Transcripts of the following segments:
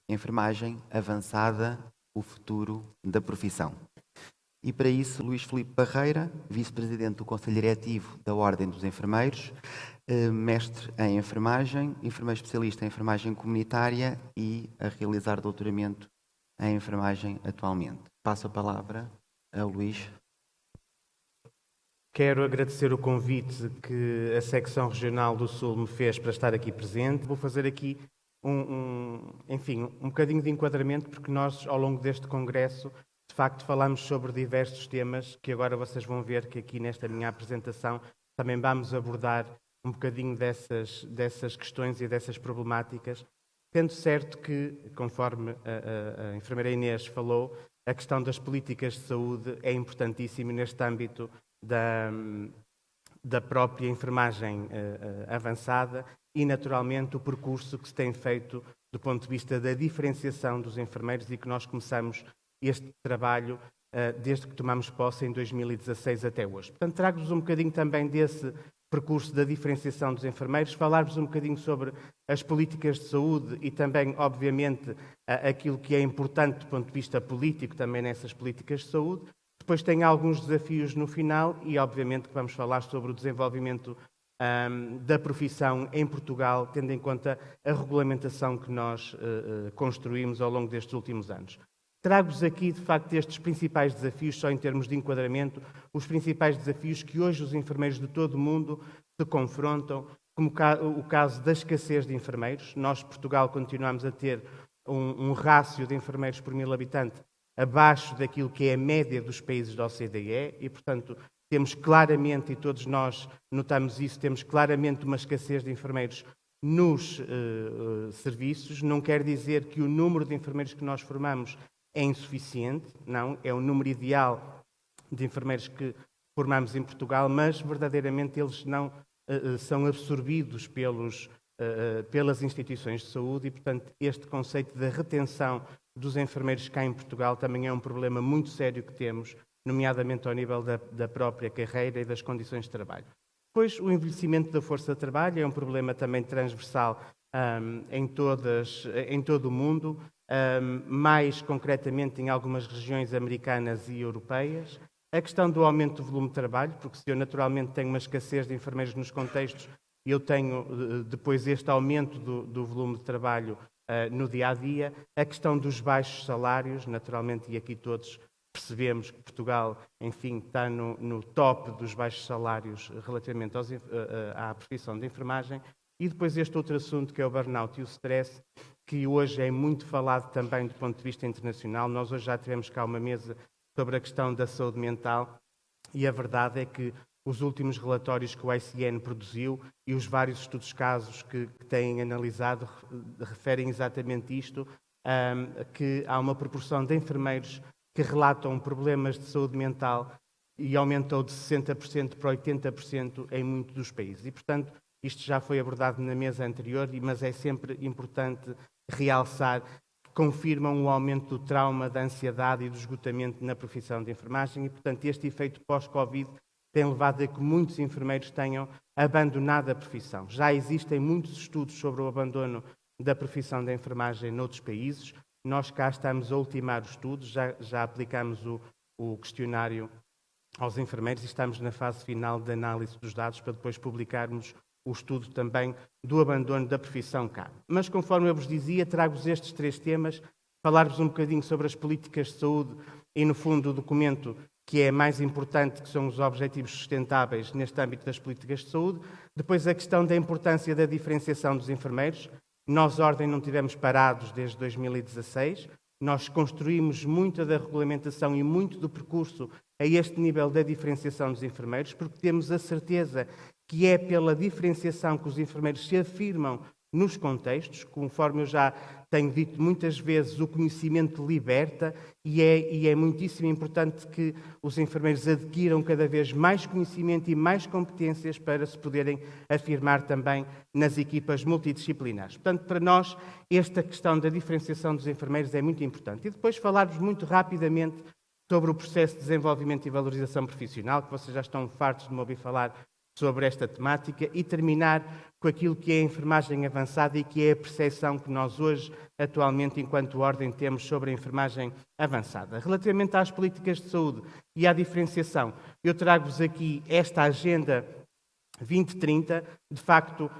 Enfermagem Avançada, o futuro da profissão. E para isso, Luís Filipe Parreira, vice-presidente do Conselho Diretivo da Ordem dos Enfermeiros, mestre em enfermagem, enfermeiro especialista em enfermagem comunitária e a realizar doutoramento em enfermagem atualmente. Passo a palavra a Luís. Quero agradecer o convite que a Secção Regional do Sul me fez para estar aqui presente. Vou fazer aqui um bocadinho de enquadramento, porque nós, ao longo deste congresso, de facto, falamos sobre diversos temas que agora vocês vão ver que aqui nesta minha apresentação também vamos abordar um bocadinho dessas questões e dessas problemáticas, tendo certo que, conforme a enfermeira Inês falou, a questão das políticas de saúde é importantíssima neste âmbito da própria enfermagem avançada e, naturalmente, o percurso que se tem feito do ponto de vista da diferenciação dos enfermeiros e que nós começamos este trabalho desde que tomamos posse em 2016 até hoje. Portanto, trago-vos um bocadinho também desse percurso da diferenciação dos enfermeiros, falar-vos um bocadinho sobre as políticas de saúde e também, obviamente, aquilo que é importante do ponto de vista político também nessas políticas de saúde. Depois tem alguns desafios no final e, obviamente, que vamos falar sobre o desenvolvimento da profissão em Portugal, tendo em conta a regulamentação que nós construímos ao longo destes últimos anos. Trago-vos aqui, de facto, estes principais desafios, só em termos de enquadramento, os principais desafios que hoje os enfermeiros de todo o mundo se confrontam, como o caso da escassez de enfermeiros. Nós, Portugal, continuamos a ter um rácio de enfermeiros por 1000 habitantes abaixo daquilo que é a média dos países da OCDE e, portanto, temos claramente, e todos nós notamos isso, temos claramente uma escassez de enfermeiros nos serviços. Não quer dizer que o número de enfermeiros que nós formamos é insuficiente, não, é o número ideal de enfermeiros que formamos em Portugal, mas verdadeiramente eles não são absorvidos pelas instituições de saúde e, portanto, este conceito da retenção dos enfermeiros cá em Portugal também é um problema muito sério que temos, nomeadamente ao nível da própria carreira e das condições de trabalho. Depois, o envelhecimento da força de trabalho é um problema também transversal em todo o mundo, mais concretamente em algumas regiões americanas e europeias. A questão do aumento do volume de trabalho, porque se eu naturalmente tenho uma escassez de enfermeiros nos contextos, eu tenho depois este aumento do volume de trabalho no dia-a-dia. A questão dos baixos salários, naturalmente, e aqui todos percebemos que Portugal, enfim, está no top dos baixos salários relativamente à profissão de enfermagem. E depois este outro assunto que é o burnout e o stress, que hoje é muito falado também do ponto de vista internacional. Nós hoje já tivemos cá uma mesa sobre a questão da saúde mental e a verdade é que os últimos relatórios que o ICN produziu e os vários estudos casos que têm analisado referem exatamente isto, que há uma proporção de enfermeiros que relatam problemas de saúde mental e aumentou de 60% para 80% em muitos dos países. E, portanto, isto já foi abordado na mesa anterior, mas é sempre importante realçar que confirmam o aumento do trauma, da ansiedade e do esgotamento na profissão de enfermagem e, portanto, este efeito pós-Covid tem levado a que muitos enfermeiros tenham abandonado a profissão. Já existem muitos estudos sobre o abandono da profissão de enfermagem noutros países. Nós cá estamos a ultimar os estudos, já aplicamos o questionário aos enfermeiros e estamos na fase final de análise dos dados para depois publicarmos o estudo também do abandono da profissão cá. Mas, conforme eu vos dizia, trago-vos estes 3 temas, falar-vos um bocadinho sobre as políticas de saúde e, no fundo, o documento que é mais importante, que são os objetivos sustentáveis neste âmbito das políticas de saúde. Depois, a questão da importância da diferenciação dos enfermeiros. Nós, Ordem, não tivemos parados desde 2016. Nós construímos muita da regulamentação e muito do percurso a este nível da diferenciação dos enfermeiros, porque temos a certeza que é pela diferenciação que os enfermeiros se afirmam nos contextos. Conforme eu já tenho dito muitas vezes, o conhecimento liberta e é muitíssimo importante que os enfermeiros adquiram cada vez mais conhecimento e mais competências para se poderem afirmar também nas equipas multidisciplinares. Portanto, para nós, esta questão da diferenciação dos enfermeiros é muito importante. E depois falar-vos muito rapidamente sobre o processo de desenvolvimento e valorização profissional, que vocês já estão fartos de me ouvir falar sobre esta temática e terminar com aquilo que é a enfermagem avançada e que é a percepção que nós hoje, atualmente, enquanto Ordem, temos sobre a enfermagem avançada. Relativamente às políticas de saúde e à diferenciação, eu trago-vos aqui esta Agenda 2030, de facto,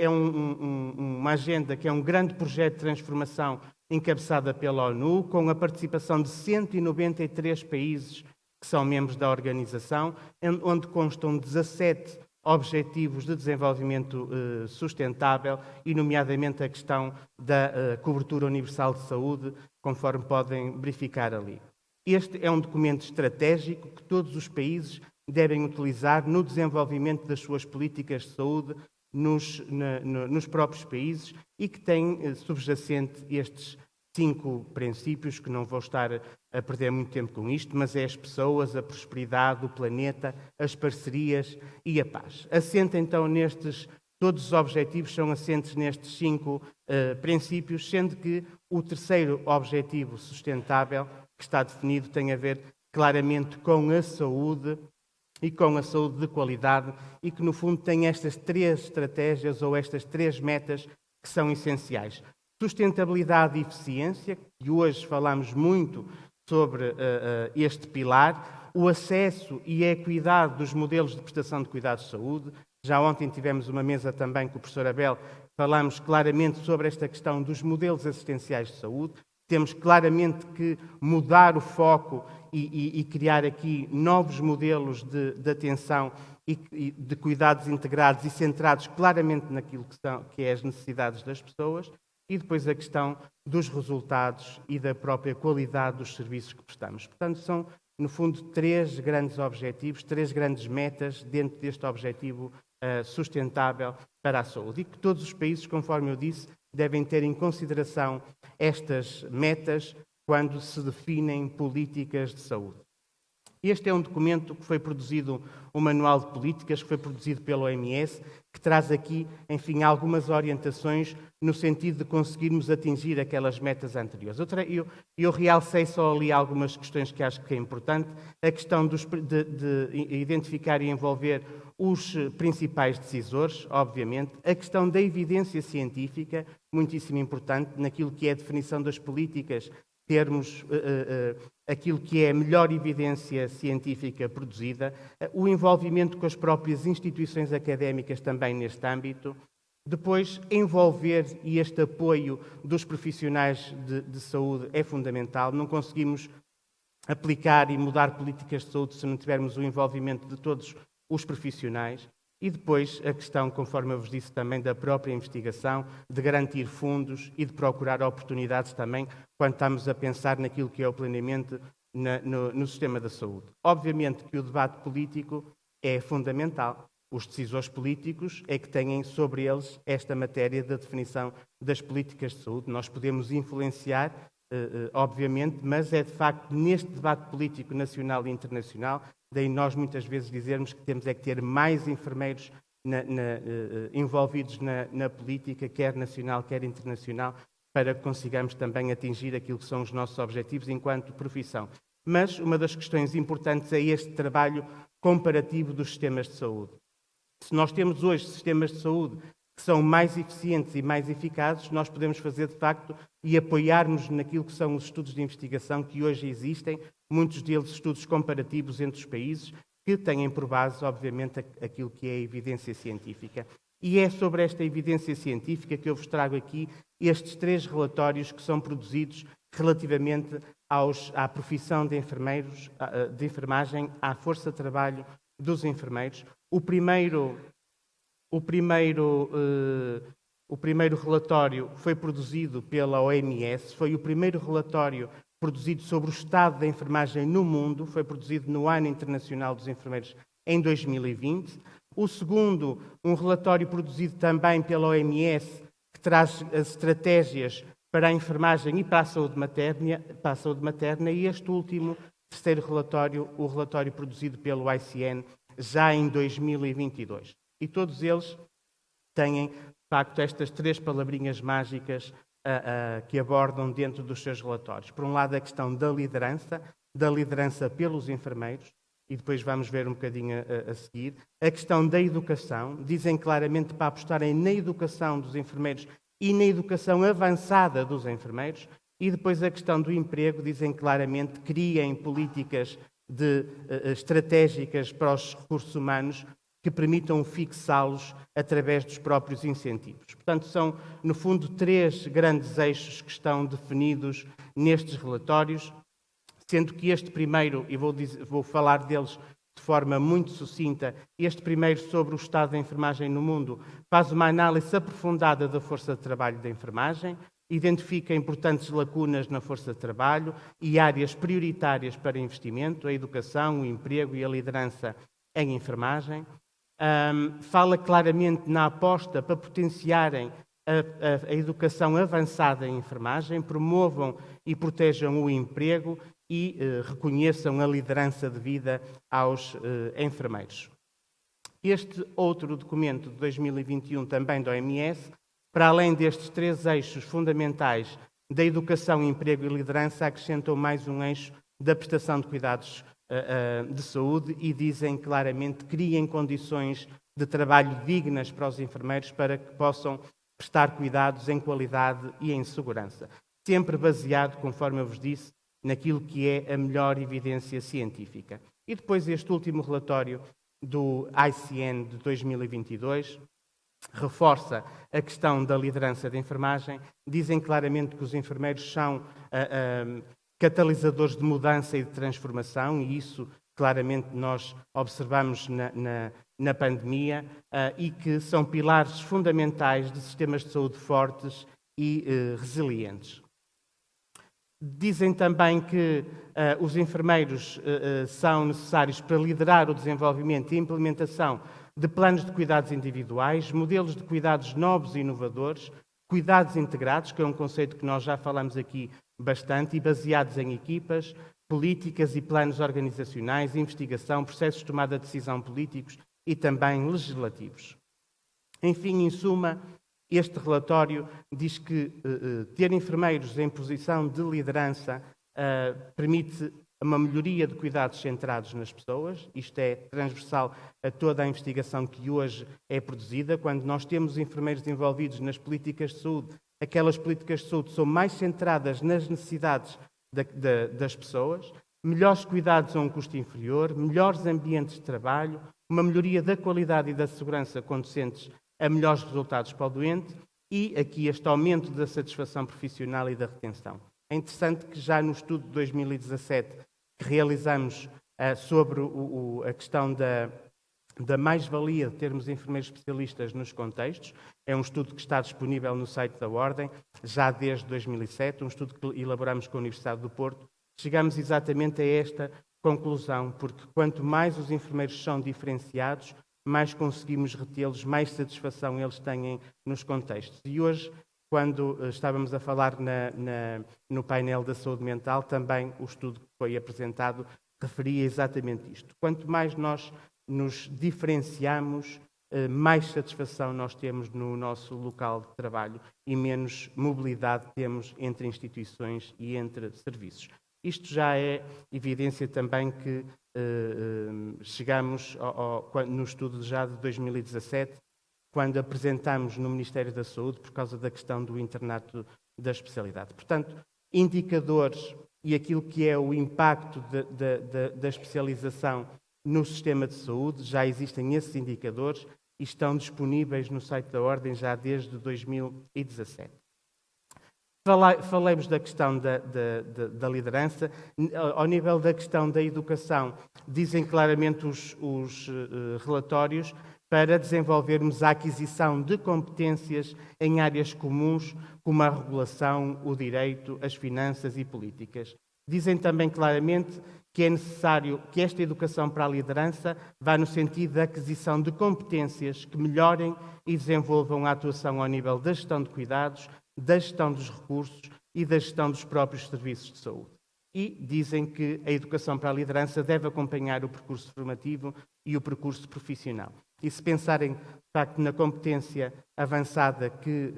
uma agenda que é um grande projeto de transformação encabeçada pela ONU, com a participação de 193 países que são membros da organização, onde constam 17 objetivos de desenvolvimento sustentável e, nomeadamente, a questão da cobertura universal de saúde, conforme podem verificar ali. Este é um documento estratégico que todos os países devem utilizar no desenvolvimento das suas políticas de saúde nos próprios países e que tem subjacente estes 5 princípios, que não vou estar a perder muito tempo com isto, mas é as pessoas, a prosperidade, o planeta, as parcerias e a paz. Assenta então todos os objetivos são assentes nestes 5 princípios, sendo que o terceiro objetivo sustentável, que está definido, tem a ver claramente com a saúde e com a saúde de qualidade e que, no fundo, tem estas 3 estratégias ou estas 3 metas que são essenciais. Sustentabilidade e eficiência, e hoje falamos muito sobre este pilar, o acesso e a equidade dos modelos de prestação de cuidados de saúde. Já ontem tivemos uma mesa também com o professor Abel, falamos claramente sobre esta questão dos modelos assistenciais de saúde. Temos claramente que mudar o foco e criar aqui novos modelos de atenção e de cuidados integrados e centrados claramente naquilo que é as necessidades das pessoas. E depois a questão dos resultados e da própria qualidade dos serviços que prestamos. Portanto, são, no fundo, 3 grandes objetivos, 3 grandes metas dentro deste objetivo sustentável para a saúde. E que todos os países, conforme eu disse, devem ter em consideração estas metas quando se definem políticas de saúde. Este é um documento que foi produzido, um manual de políticas, que foi produzido pela OMS, que traz aqui, enfim, algumas orientações no sentido de conseguirmos atingir aquelas metas anteriores. Eu realcei só ali algumas questões que acho que é importante. A questão de identificar e envolver os principais decisores, obviamente. A questão da evidência científica, muitíssimo importante, naquilo que é a definição das políticas, termos aquilo que é a melhor evidência científica produzida, o envolvimento com as próprias instituições académicas também neste âmbito, depois envolver e este apoio dos profissionais de saúde é fundamental. Não conseguimos aplicar e mudar políticas de saúde se não tivermos o envolvimento de todos os profissionais. E depois a questão, conforme eu vos disse, também da própria investigação, de garantir fundos e de procurar oportunidades também quando estamos a pensar naquilo que é o planeamento no sistema da saúde. Obviamente que o debate político é fundamental. Os decisores políticos é que têm sobre eles esta matéria da definição das políticas de saúde. Nós podemos influenciar, obviamente, mas é de facto neste debate político nacional e internacional. Daí nós muitas vezes dizermos que temos é que ter mais enfermeiros envolvidos na política, quer nacional, quer internacional, para que consigamos também atingir aquilo que são os nossos objetivos enquanto profissão. Mas uma das questões importantes é este trabalho comparativo dos sistemas de saúde. Se nós temos hoje sistemas de saúde que são mais eficientes e mais eficazes, nós podemos fazer, de facto, e apoiarmos naquilo que são os estudos de investigação que hoje existem, muitos deles estudos comparativos entre os países, que têm por base, obviamente, aquilo que é a evidência científica. E é sobre esta evidência científica que eu vos trago aqui estes 3 relatórios que são produzidos relativamente à profissão de enfermeiros, de enfermagem, à força de trabalho dos enfermeiros. O primeiro relatório foi produzido pela OMS, foi o primeiro relatório produzido sobre o estado da enfermagem no mundo, foi produzido no Ano Internacional dos Enfermeiros em 2020. O segundo, um relatório produzido também pela OMS, que traz as estratégias para a enfermagem e para a saúde materna, e este último, terceiro relatório, o relatório produzido pelo ICN, já em 2022. E todos eles têm, de facto, estas 3 palavrinhas mágicas que abordam dentro dos seus relatórios. Por um lado, a questão da liderança pelos enfermeiros, e depois vamos ver um bocadinho a seguir. A questão da educação, dizem claramente para apostarem na educação dos enfermeiros e na educação avançada dos enfermeiros. E depois a questão do emprego, dizem claramente, criem políticas estratégicas para os recursos humanos que permitam fixá-los através dos próprios incentivos. Portanto, são, no fundo, 3 grandes eixos que estão definidos nestes relatórios, sendo que este primeiro, e vou falar deles de forma muito sucinta, este primeiro sobre o estado da enfermagem no mundo, faz uma análise aprofundada da força de trabalho da enfermagem, identifica importantes lacunas na força de trabalho e áreas prioritárias para investimento, a educação, o emprego e a liderança em enfermagem. Fala claramente na aposta para potenciarem a educação avançada em enfermagem, promovam e protejam o emprego e reconheçam a liderança devida aos enfermeiros. Este outro documento de 2021, também da OMS, para além destes 3 eixos fundamentais da educação, emprego e liderança, acrescentou mais um eixo da prestação de cuidados de saúde e dizem claramente que criem condições de trabalho dignas para os enfermeiros para que possam prestar cuidados em qualidade e em segurança. Sempre baseado, conforme eu vos disse, naquilo que é a melhor evidência científica. E depois este último relatório do ICN de 2022 reforça a questão da liderança da enfermagem. Dizem claramente que os enfermeiros são catalisadores de mudança e de transformação, e isso claramente nós observamos na pandemia, e que são pilares fundamentais de sistemas de saúde fortes e resilientes. Dizem também que os enfermeiros são necessários para liderar o desenvolvimento e a implementação de planos de cuidados individuais, modelos de cuidados novos e inovadores, cuidados integrados, que é um conceito que nós já falamos aqui bastante, e baseados em equipas, políticas e planos organizacionais, investigação, processos de tomada de decisão políticos e também legislativos. Enfim, em suma, este relatório diz que ter enfermeiros em posição de liderança permite uma melhoria de cuidados centrados nas pessoas. Isto é transversal a toda a investigação que hoje é produzida. Quando nós temos enfermeiros envolvidos nas políticas de saúde, aquelas políticas de saúde são mais centradas nas necessidades das pessoas, melhores cuidados a um custo inferior, melhores ambientes de trabalho, uma melhoria da qualidade e da segurança conducentes a melhores resultados para o doente e aqui este aumento da satisfação profissional e da retenção. É interessante que já no estudo de 2017 que realizamos sobre a questão da mais-valia de termos enfermeiros especialistas nos contextos, é um estudo que está disponível no site da Ordem, já desde 2007, um estudo que elaboramos com a Universidade do Porto. Chegamos exatamente a esta conclusão, porque quanto mais os enfermeiros são diferenciados, mais conseguimos retê-los, mais satisfação eles têm nos contextos. E hoje, quando estávamos a falar no painel da saúde mental, também o estudo que foi apresentado referia exatamente isto. Quanto mais nós nos diferenciamos, mais satisfação nós temos no nosso local de trabalho e menos mobilidade temos entre instituições e entre serviços. Isto já é evidência também que chegamos no estudo já de 2017, quando apresentamos no Ministério da Saúde por causa da questão do internato da especialidade. Portanto, indicadores e aquilo que é o impacto da especialização no sistema de saúde, já existem esses indicadores e estão disponíveis no site da Ordem já desde 2017. Falemos da questão da liderança. Ao nível da questão da educação, dizem claramente os relatórios para desenvolvermos a aquisição de competências em áreas comuns, como a regulação, o direito, as finanças e políticas. Dizem também claramente que é necessário que esta educação para a liderança vá no sentido da aquisição de competências que melhorem e desenvolvam a atuação ao nível da gestão de cuidados, da gestão dos recursos e da gestão dos próprios serviços de saúde. E dizem que a educação para a liderança deve acompanhar o percurso formativo e o percurso profissional. E se pensarem, de facto, na competência avançada que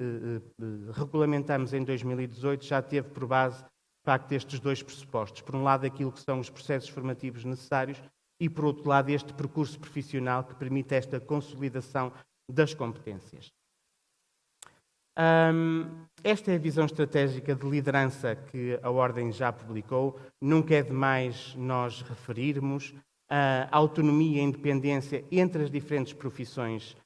regulamentamos em 2018, já teve por base, de facto, estes dois pressupostos. Por um lado, aquilo que são os processos formativos necessários e, por outro lado, este percurso profissional que permite esta consolidação das competências. Esta é a visão estratégica de liderança que a Ordem já publicou. Nunca é demais nós referirmos a autonomia e a independência entre as diferentes profissões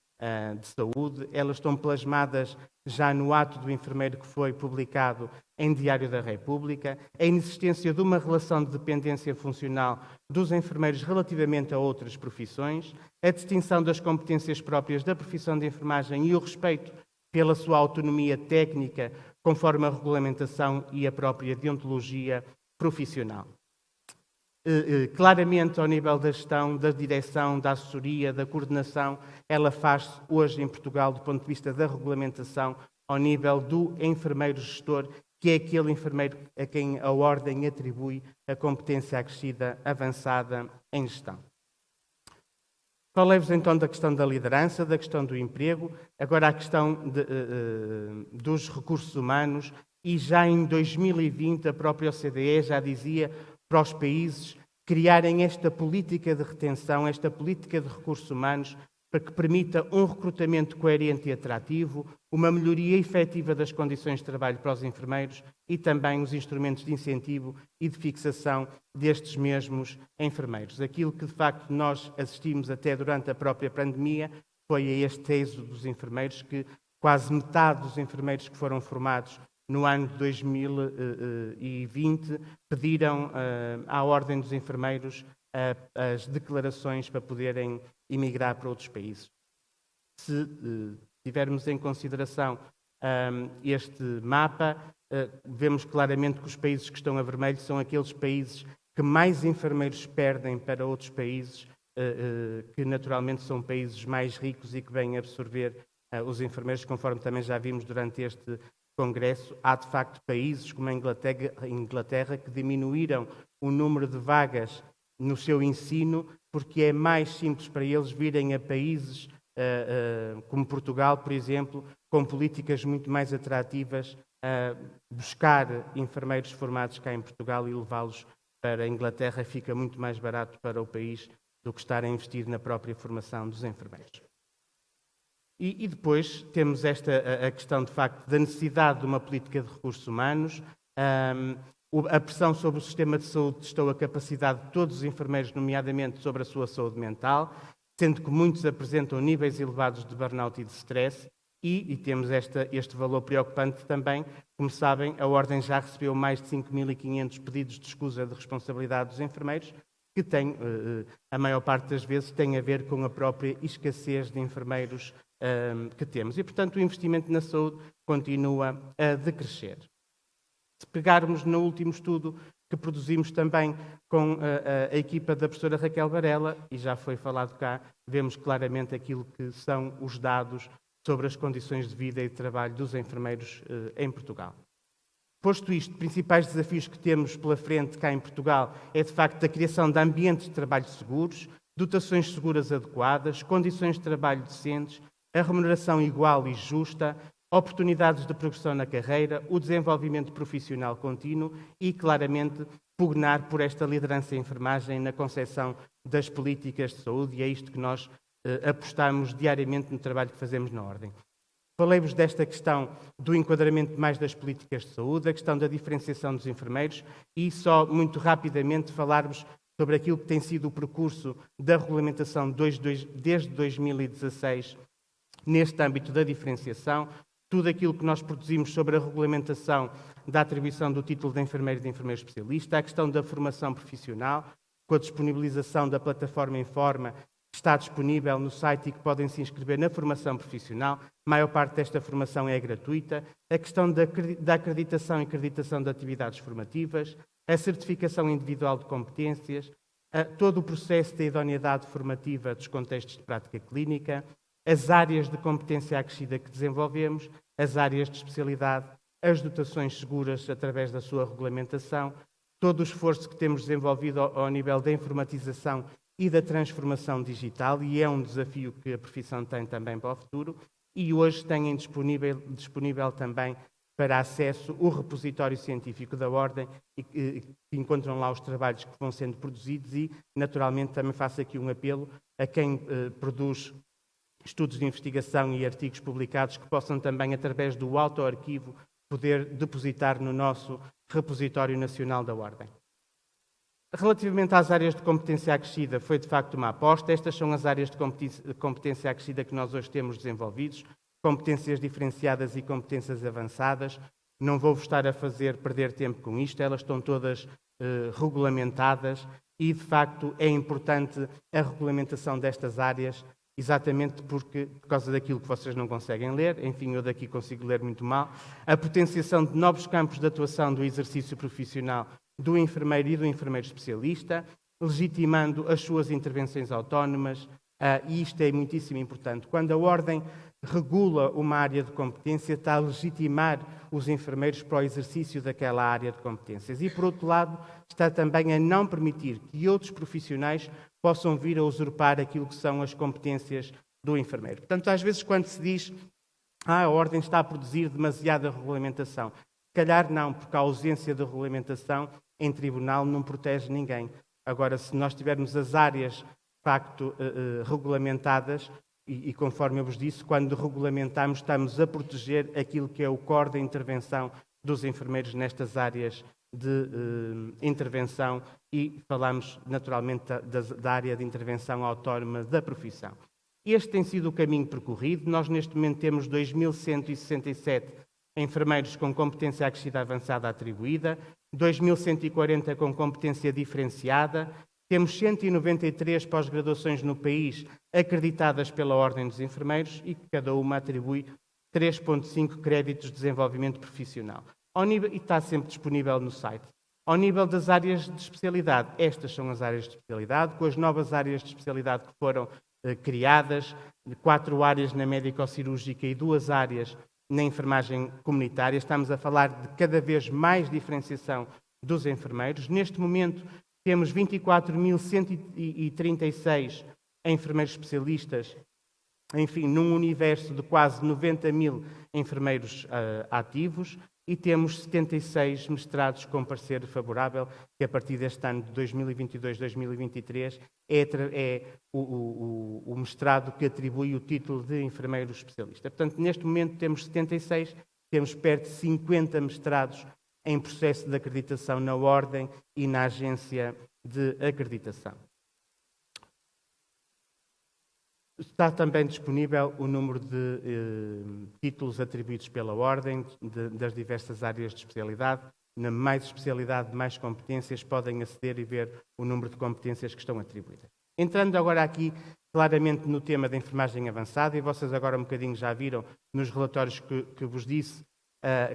de saúde. Elas estão plasmadas já no ato do enfermeiro que foi publicado em Diário da República. A inexistência de uma relação de dependência funcional dos enfermeiros relativamente a outras profissões, a distinção das competências próprias da profissão de enfermagem e o respeito pela sua autonomia técnica, conforme a regulamentação e a própria deontologia profissional. Claramente, ao nível da gestão, da direção, da assessoria, da coordenação, ela faz-se hoje em Portugal, do ponto de vista da regulamentação, ao nível do enfermeiro gestor, que é aquele enfermeiro a quem a Ordem atribui a competência acrescida avançada em gestão. Falei-vos então da questão da liderança, da questão do emprego, agora a questão dos recursos humanos, e já em 2020 a própria OCDE já dizia para os países criarem esta política de retenção, esta política de recursos humanos, para que permita um recrutamento coerente e atrativo, uma melhoria efetiva das condições de trabalho para os enfermeiros e também os instrumentos de incentivo e de fixação destes mesmos enfermeiros. Aquilo que, de facto, nós assistimos até durante a própria pandemia foi a este êxodo dos enfermeiros, que quase metade dos enfermeiros que foram formados no ano de 2020 pediram à Ordem dos Enfermeiros as declarações para poderem emigrar para outros países. Se tivermos em consideração este mapa, vemos claramente que os países que estão a vermelho são aqueles países que mais enfermeiros perdem para outros países, que naturalmente são países mais ricos e que vêm absorver os enfermeiros, conforme também já vimos durante este Congresso. Há, de facto, países como a Inglaterra que diminuíram o número de vagas no seu ensino, porque é mais simples para eles virem a países como Portugal, por exemplo, com políticas muito mais atrativas, buscar enfermeiros formados cá em Portugal e levá-los para a Inglaterra. Fica muito mais barato para o país do que estar a investir na própria formação dos enfermeiros. E depois temos a questão, de facto, da necessidade de uma política de recursos humanos. A pressão sobre o sistema de saúde testou a capacidade de todos os enfermeiros, nomeadamente sobre a sua saúde mental, sendo que muitos apresentam níveis elevados de burnout e de stress, e temos este valor preocupante também. Como sabem, a Ordem já recebeu mais de 5.500 pedidos de escusa de responsabilidade dos enfermeiros, que a maior parte das vezes tem a ver com a própria escassez de enfermeiros que temos. E, portanto, o investimento na saúde continua a decrescer. Se pegarmos no último estudo que produzimos também com a equipa da professora Raquel Varela, e já foi falado cá, vemos claramente aquilo que são os dados sobre as condições de vida e de trabalho dos enfermeiros em Portugal. Posto isto, principais desafios que temos pela frente cá em Portugal é, de facto, a criação de ambientes de trabalho seguros, dotações seguras adequadas, condições de trabalho decentes, a remuneração igual e justa, oportunidades de progressão na carreira, o desenvolvimento profissional contínuo e, claramente, pugnar por esta liderança em enfermagem na concepção das políticas de saúde, e é isto que nós apostamos diariamente no trabalho que fazemos na Ordem. Falei-vos desta questão do enquadramento mais das políticas de saúde, a questão da diferenciação dos enfermeiros e só muito rapidamente falar-vos sobre aquilo que tem sido o percurso da regulamentação desde 2016 neste âmbito da diferenciação, tudo aquilo que nós produzimos sobre a regulamentação da atribuição do título de enfermeiro e de enfermeiro especialista, a questão da formação profissional, com a disponibilização da plataforma Informa, que está disponível no site e que podem se inscrever na formação profissional. A maior parte desta formação é gratuita. A questão da acreditação e acreditação de atividades formativas, a certificação individual de competências, todo o processo de idoneidade formativa dos contextos de prática clínica, as áreas de competência acrescida que desenvolvemos, as áreas de especialidade, as dotações seguras através da sua regulamentação, todo o esforço que temos desenvolvido ao nível da informatização e da transformação digital, e é um desafio que a profissão tem também para o futuro, e hoje têm disponível também para acesso o repositório científico da Ordem e que encontram lá os trabalhos que vão sendo produzidos e, naturalmente, também faço aqui um apelo a quem produz estudos de investigação e artigos publicados que possam também, através do autoarquivo, poder depositar no nosso repositório nacional da Ordem. Relativamente às áreas de competência acrescida, foi de facto uma aposta. Estas são as áreas de competência acrescida que nós hoje temos desenvolvidos, competências diferenciadas e competências avançadas. Não vou-vos estar a fazer perder tempo com isto, elas estão todas regulamentadas e, de facto, é importante a regulamentação destas áreas, exatamente por causa daquilo que vocês não conseguem ler, enfim, eu daqui consigo ler muito mal, a potenciação de novos campos de atuação do exercício profissional do enfermeiro e do enfermeiro especialista, legitimando as suas intervenções autónomas, e isto é muitíssimo importante. Quando a Ordem regula uma área de competência, está a legitimar os enfermeiros para o exercício daquela área de competências. E, por outro lado, está também a não permitir que outros profissionais possam vir a usurpar aquilo que são as competências do enfermeiro. Portanto, às vezes, quando se diz a Ordem está a produzir demasiada regulamentação, se calhar não, porque a ausência de regulamentação em tribunal não protege ninguém. Agora, se nós tivermos as áreas, de facto, regulamentadas, e conforme eu vos disse, quando regulamentamos, estamos a proteger aquilo que é o core da intervenção dos enfermeiros nestas áreas de intervenção e falamos, naturalmente, da área de intervenção autónoma da profissão. Este tem sido o caminho percorrido. Nós, neste momento, temos 2.167 enfermeiros com competência acrescida avançada atribuída, 2.140 com competência diferenciada, temos 193 pós-graduações no país acreditadas pela Ordem dos Enfermeiros e que cada uma atribui 3,5 créditos de desenvolvimento profissional. E está sempre disponível no site. Ao nível das áreas de especialidade, estas são as áreas de especialidade, com as novas áreas de especialidade que foram criadas, 4 áreas na médico-cirúrgica e 2 áreas na enfermagem comunitária. Estamos a falar de cada vez mais diferenciação dos enfermeiros. Neste momento, temos 24.136 enfermeiros especialistas, enfim, num universo de quase 90.000 enfermeiros ativos e temos 76 mestrados com parecer favorável, que a partir deste ano de 2022-2023 é o mestrado que atribui o título de enfermeiro especialista. Portanto, neste momento temos 76, temos perto de 50 mestrados em processo de acreditação na Ordem e na Agência de Acreditação. Está também disponível o número de títulos atribuídos pela Ordem das diversas áreas de especialidade. Na mais especialidade, mais competências, podem aceder e ver o número de competências que estão atribuídas. Entrando agora aqui claramente no tema da enfermagem avançada, e vocês agora um bocadinho já viram nos relatórios que vos disse,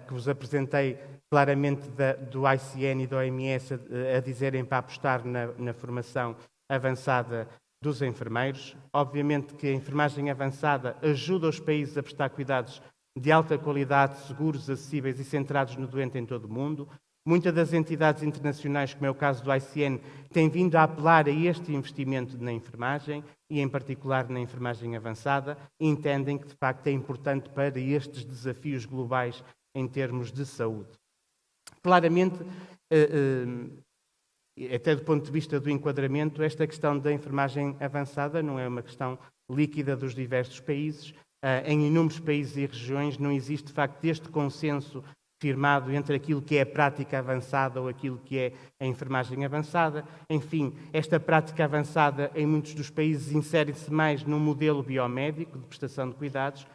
que vos apresentei claramente do ICN e da OMS a dizerem para apostar na formação avançada dos enfermeiros. Obviamente que a enfermagem avançada ajuda os países a prestar cuidados de alta qualidade, seguros, acessíveis e centrados no doente em todo o mundo. Muitas das entidades internacionais, como é o caso do ICN, têm vindo a apelar a este investimento na enfermagem e, em particular, na enfermagem avançada, e entendem que, de facto, é importante para estes desafios globais em termos de saúde. Claramente, até do ponto de vista do enquadramento, esta questão da enfermagem avançada não é uma questão líquida dos diversos países. Em inúmeros países e regiões não existe, de facto, este consenso firmado entre aquilo que é a prática avançada ou aquilo que é a enfermagem avançada. Enfim, esta prática avançada em muitos dos países insere-se mais num modelo biomédico de prestação de cuidados.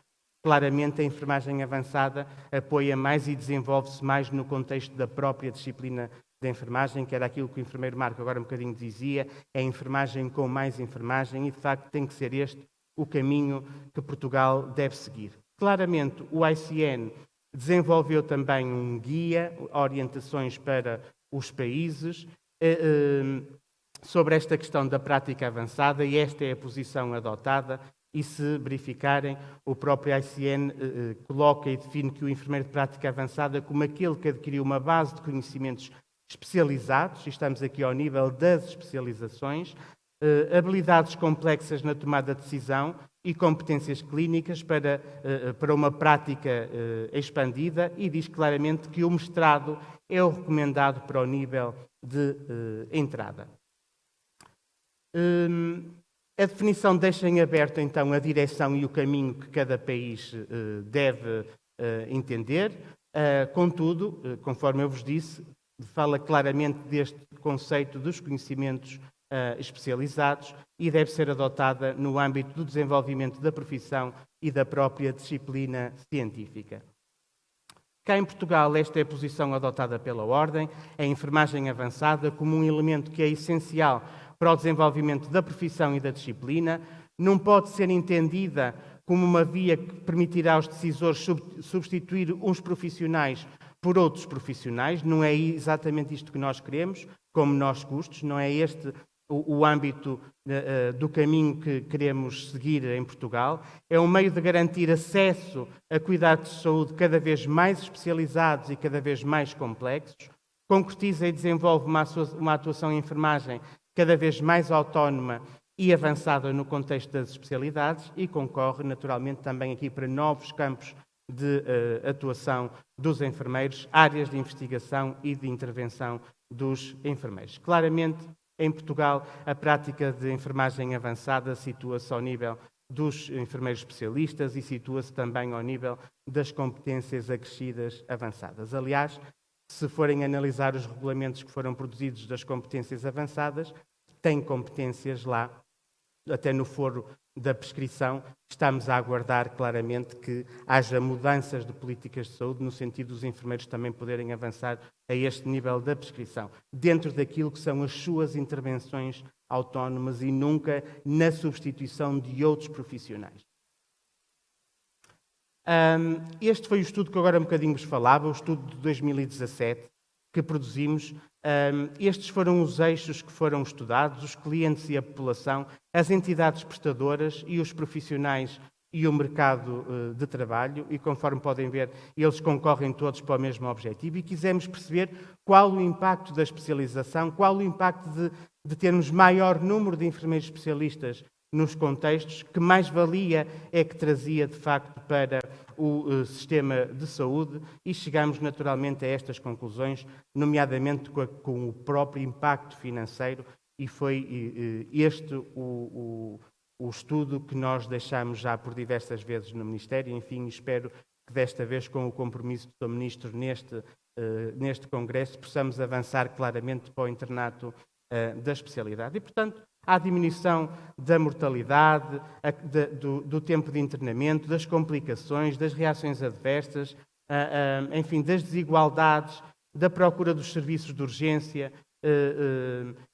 Claramente, a enfermagem avançada apoia mais e desenvolve-se mais no contexto da própria disciplina da enfermagem, que era aquilo que o enfermeiro Marco agora um bocadinho dizia, é a enfermagem com mais enfermagem e, de facto, tem que ser este o caminho que Portugal deve seguir. Claramente, o ICN desenvolveu também um guia, orientações para os países sobre esta questão da prática avançada e esta é a posição adotada e se verificarem, o próprio ICN coloca e define que o enfermeiro de prática avançada como aquele que adquiriu uma base de conhecimentos especializados, e estamos aqui ao nível das especializações, habilidades complexas na tomada de decisão e competências clínicas para uma prática expandida e diz claramente que o mestrado é o recomendado para o nível de entrada. A definição deixa em aberto, então, a direção e o caminho que cada país deve entender. Contudo, conforme eu vos disse, fala claramente deste conceito dos conhecimentos especializados e deve ser adotada no âmbito do desenvolvimento da profissão e da própria disciplina científica. Cá em Portugal, esta é a posição adotada pela Ordem, a enfermagem avançada como um elemento que é essencial para o desenvolvimento da profissão e da disciplina, não pode ser entendida como uma via que permitirá aos decisores substituir uns profissionais por outros profissionais. Não é exatamente isto que nós queremos, como nós custos, não é este o âmbito do caminho que queremos seguir em Portugal. É um meio de garantir acesso a cuidados de saúde cada vez mais especializados e cada vez mais complexos, concretiza e desenvolve uma atuação em enfermagem cada vez mais autónoma e avançada no contexto das especialidades e concorre, naturalmente, também aqui para novos campos de atuação dos enfermeiros, áreas de investigação e de intervenção dos enfermeiros. Claramente, em Portugal, a prática de enfermagem avançada situa-se ao nível dos enfermeiros especialistas e situa-se também ao nível das competências acrescidas avançadas. Aliás, se forem analisar os regulamentos que foram produzidos das competências avançadas, tem competências lá, até no foro da prescrição. Estamos a aguardar claramente que haja mudanças de políticas de saúde no sentido dos enfermeiros também poderem avançar a este nível da prescrição, dentro daquilo que são as suas intervenções autónomas e nunca na substituição de outros profissionais. Este foi o estudo que agora um bocadinho vos falava, o estudo de 2017 que produzimos. Estes foram os eixos que foram estudados, os clientes e a população, as entidades prestadoras e os profissionais e o mercado de trabalho, e conforme podem ver, eles concorrem todos para o mesmo objetivo, e quisemos perceber qual o impacto da especialização, qual o impacto de termos maior número de enfermeiros especialistas nos contextos, que mais-valia é que trazia, de facto, para o sistema de saúde, e chegamos naturalmente a estas conclusões, nomeadamente com o próprio impacto financeiro, e foi este o estudo que nós deixamos já por diversas vezes no Ministério. Enfim, espero que desta vez, com o compromisso do Sr. Ministro neste Congresso, possamos avançar claramente para o internato da especialidade. E, portanto, há diminuição da mortalidade, do tempo de internamento, das complicações, das reações adversas, enfim, das desigualdades, da procura dos serviços de urgência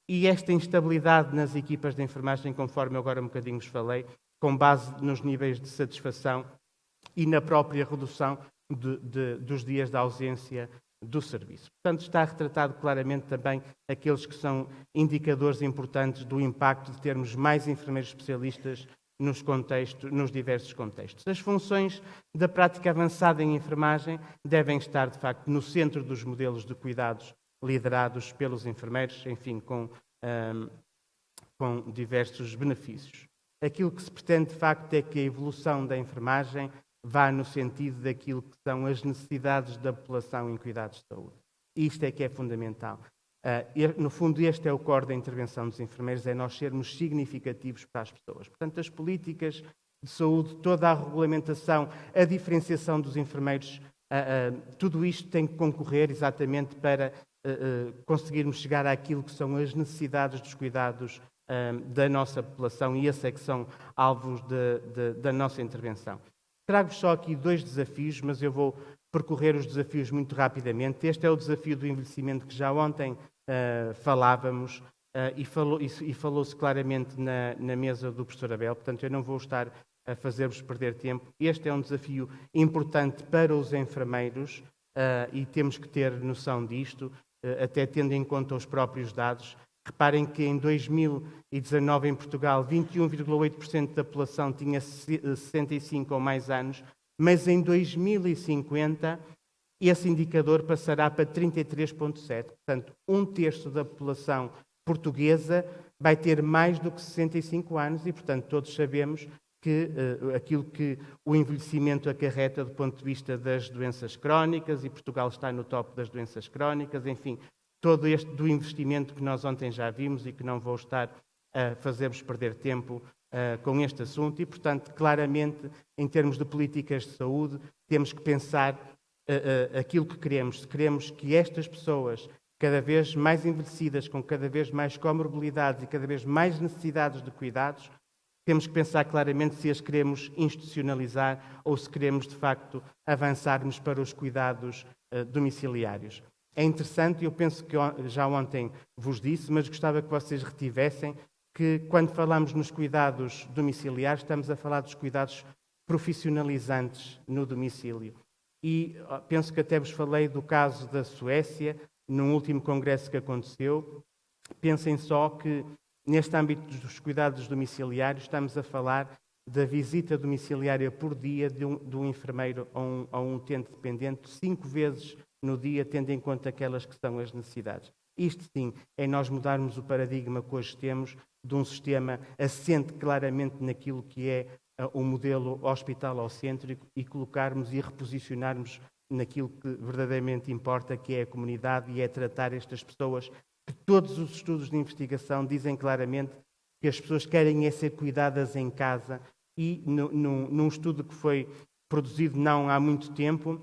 e esta instabilidade nas equipas de enfermagem, conforme eu agora um bocadinho vos falei, com base nos níveis de satisfação e na própria redução dos dias de ausência do serviço. Portanto, está retratado claramente também aqueles que são indicadores importantes do impacto de termos mais enfermeiros especialistas nos diversos contextos. As funções da prática avançada em enfermagem devem estar, de facto, no centro dos modelos de cuidados liderados pelos enfermeiros, enfim, com diversos benefícios. Aquilo que se pretende, de facto, é que a evolução da enfermagem vá no sentido daquilo que são as necessidades da população em cuidados de saúde. Isto é que é fundamental. No fundo, este é o core da intervenção dos enfermeiros, é nós sermos significativos para as pessoas. Portanto, as políticas de saúde, toda a regulamentação, a diferenciação dos enfermeiros, tudo isto tem que concorrer exatamente para conseguirmos chegar àquilo que são as necessidades dos cuidados da nossa população, e esses é que são alvos da nossa intervenção. Trago-vos só aqui 2 desafios, mas eu vou percorrer os desafios muito rapidamente. Este é o desafio do envelhecimento que já ontem falávamos e falou-se claramente na mesa do professor Abel, portanto eu não vou estar a fazer-vos perder tempo. Este é um desafio importante para os enfermeiros e temos que ter noção disto, até tendo em conta os próprios dados. Reparem que em 2019 em Portugal 21,8% da população tinha 65 ou mais anos, mas em 2050 esse indicador passará para 33,7%. Portanto, 1/3 da população portuguesa vai ter mais do que 65 anos e, portanto, todos sabemos aquilo que o envelhecimento acarreta do ponto de vista das doenças crónicas, e Portugal está no top das doenças crónicas, enfim, todo este do investimento que nós ontem já vimos e que não vou estar a fazer-vos perder tempo com este assunto. E, portanto, claramente, em termos de políticas de saúde, temos que pensar aquilo que queremos. Se queremos que estas pessoas, cada vez mais envelhecidas, com cada vez mais comorbilidades e cada vez mais necessidades de cuidados, temos que pensar claramente se as queremos institucionalizar ou se queremos, de facto, avançarmos para os cuidados domiciliários. É interessante, eu penso que já ontem vos disse, mas gostava que vocês retivessem que, quando falamos nos cuidados domiciliares, estamos a falar dos cuidados profissionalizantes no domicílio. E penso que até vos falei do caso da Suécia, num último congresso que aconteceu. Pensem só que, neste âmbito dos cuidados domiciliários, estamos a falar da visita domiciliária por dia de um enfermeiro a um utente dependente, 5 vezes no dia, tendo em conta aquelas que são as necessidades. Isto sim, é nós mudarmos o paradigma que hoje temos de um sistema assente claramente naquilo que é o modelo hospital-cêntrico e colocarmos e reposicionarmos naquilo que verdadeiramente importa, que é a comunidade e é tratar estas pessoas, que todos os estudos de investigação dizem claramente que as pessoas querem é ser cuidadas em casa. E num estudo que foi produzido não há muito tempo,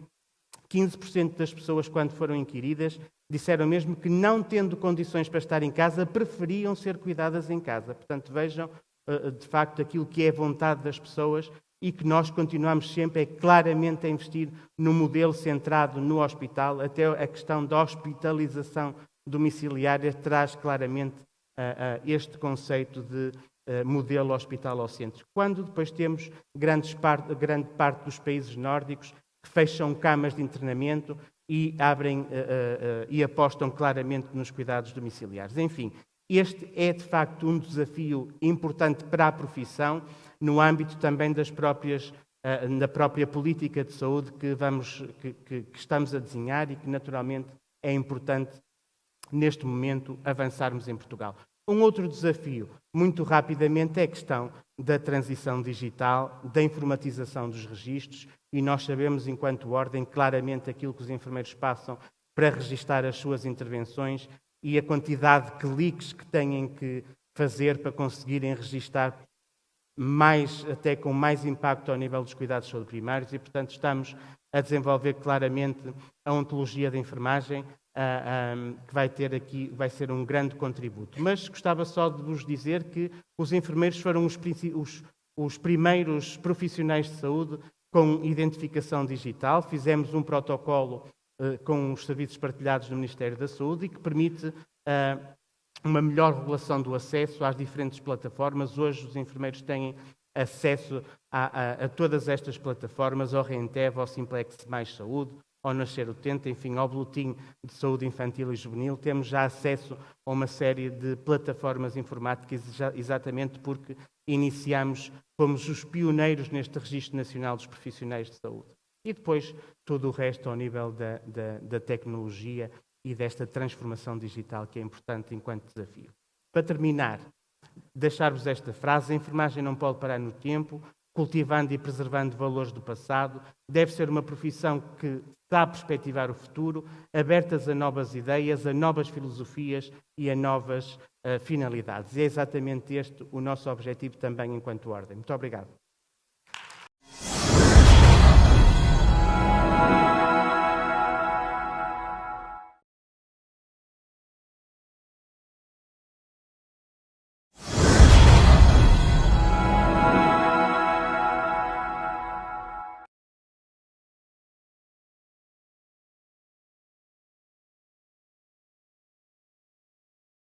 15% das pessoas, quando foram inquiridas, disseram mesmo que, não tendo condições para estar em casa, preferiam ser cuidadas em casa. Portanto, vejam, de facto, aquilo que é a vontade das pessoas e que nós continuamos sempre claramente a investir no modelo centrado no hospital. Até a questão da hospitalização domiciliária traz claramente este conceito de modelo hospital-cêntrico. Quando depois temos grande parte dos países nórdicos que fecham camas de internamento e abrem e apostam claramente nos cuidados domiciliares. Enfim, este é de facto um desafio importante para a profissão, no âmbito também da própria política de saúde que estamos a desenhar e que naturalmente é importante neste momento avançarmos em Portugal. Um outro desafio, muito rapidamente, é a questão da transição digital, da informatização dos registros, e nós sabemos, enquanto Ordem, claramente aquilo que os enfermeiros passam para registar as suas intervenções e a quantidade de cliques que têm que fazer para conseguirem registar até com mais impacto ao nível dos cuidados de saúde primários, e, portanto, estamos a desenvolver claramente a ontologia da enfermagem, que vai ser um grande contributo. Mas gostava só de vos dizer que os enfermeiros foram os primeiros profissionais de saúde com identificação digital. Fizemos um protocolo com os serviços partilhados do Ministério da Saúde e que permite uma melhor regulação do acesso às diferentes plataformas. Hoje os enfermeiros têm acesso a todas estas plataformas, ao Rentev, ao Simplex Mais Saúde, ao Nascer Utente, enfim, ao Boletim de Saúde Infantil e Juvenil. Temos já acesso a uma série de plataformas informáticas, exatamente porque fomos os pioneiros neste Registro Nacional dos Profissionais de Saúde. E depois todo o resto ao nível da tecnologia e desta transformação digital que é importante enquanto desafio. Para terminar, deixar-vos esta frase: a enfermagem não pode parar no tempo, cultivando e preservando valores do passado. Deve ser uma profissão que sabe perspectivar o futuro, abertas a novas ideias, a novas filosofias e a novas finalidades. E é exatamente este o nosso objetivo também enquanto Ordem. Muito obrigado.